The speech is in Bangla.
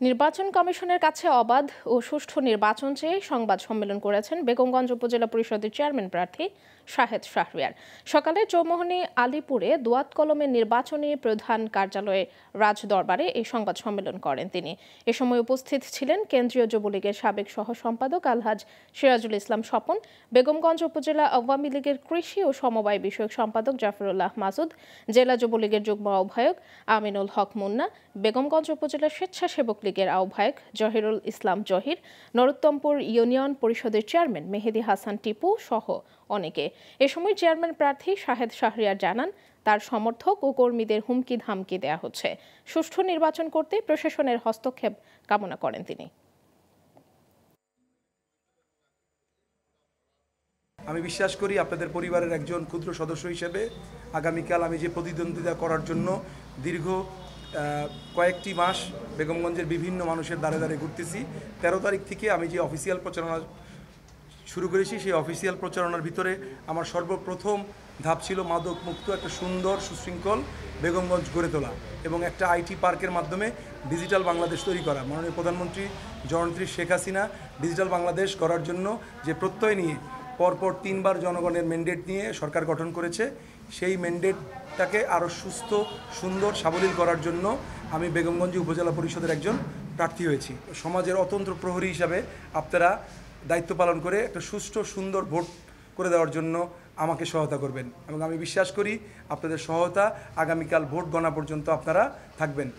নির্বাচন কমিশনের কাছে অবাধ ও সুষ্ঠু নির্বাচন চেয়ে সংবাদ সম্মেলন করেছেন বেগমগঞ্জ উপজেলা পরিষদের চেয়ারম্যান প্রার্থী শাহেদ শাহরিয়ার। সকালে চৌমোহনী আলীপুরে দোয়াত কলমের নির্বাচনী প্রধান কার্যালয়ে রাজদরবারে এই সংবাদ সম্মেলন করেন তিনি। এ সময় উপস্থিত ছিলেন কেন্দ্রীয় যুবলীগের সাবেক সহ সম্পাদক আলহাজ সিরাজুল ইসলাম স্বপন, বেগমগঞ্জ উপজেলা আওয়ামী লীগের কৃষি ও সমবায় বিষয়ক সম্পাদক জাফরুল্লাহ মাসুদ, জেলা যুবলীগের যুগ্ম আহ্বায়ক আমিনুল হক মুন্না, বেগমগঞ্জ উপজেলা স্বেচ্ছাসেবক লীগের আহ্বায়ক জহিরুল ইসলাম জহির, নরোত্তমপুর ইউনিয়ন পরিষদের চেয়ারম্যান মেহেদী হাসান টিপু সহ অনেকে। এ সময় চেয়ারম্যান প্রার্থী শাহেদ শাহরিয়ার জানান, তার সমর্থক ও কর্মীদের হুমকি ধামকি দেয়া হচ্ছে। সুষ্ঠু নির্বাচন করতে প্রশাসনের হস্তক্ষেপ কামনা করেন তিনি। আমি বিশ্বাস করি আপনাদের পরিবারের একজন ক্ষুদ্র সদস্য হিসেবে আগামীকাল আমি যে প্রতিদ্বন্দ্বিতা করার জন্য দীর্ঘ কয়েকটি মাস বেগমগঞ্জের বিভিন্ন মানুষের দ্বারে দ্বারে ঘুরতেছি, 13 তারিখ থেকে আমি যে অফিসিয়াল প্রচারণা শুরু করেছি সেই অফিসিয়াল প্রচারণার ভিতরে আমার সর্বপ্রথম ধাপ ছিল মাদক মুক্ত একটা সুন্দর সুশৃঙ্খল বেগমগঞ্জ গড়ে তোলা এবং একটা আইটি পার্কের মাধ্যমে ডিজিটাল বাংলাদেশ তৈরি করা। মাননীয় প্রধানমন্ত্রী জননেত্রী শেখ হাসিনা ডিজিটাল বাংলাদেশ গড়ার জন্য যে প্রত্যয় নিয়ে পরপর 3 বার জনগণের ম্যান্ডেট নিয়ে সরকার গঠন করেছে, সেই ম্যান্ডেটটাকে আরও সুস্থ সুন্দর সাবলীল করার জন্য আমি বেগমগঞ্জ উপজেলা পরিষদের একজন প্রার্থী হয়েছি। সমাজের অতন্ত্র প্রহরী হিসাবে আপনারা দায়িত্ব পালন করে একটা সুষ্ঠু সুন্দর ভোট করে দেওয়ার জন্য আমাকে সহায়তা করবেন এবং আমি বিশ্বাস করি আপনাদের সহায়তা আগামীকাল ভোট গণনা পর্যন্ত আপনারা থাকবেন।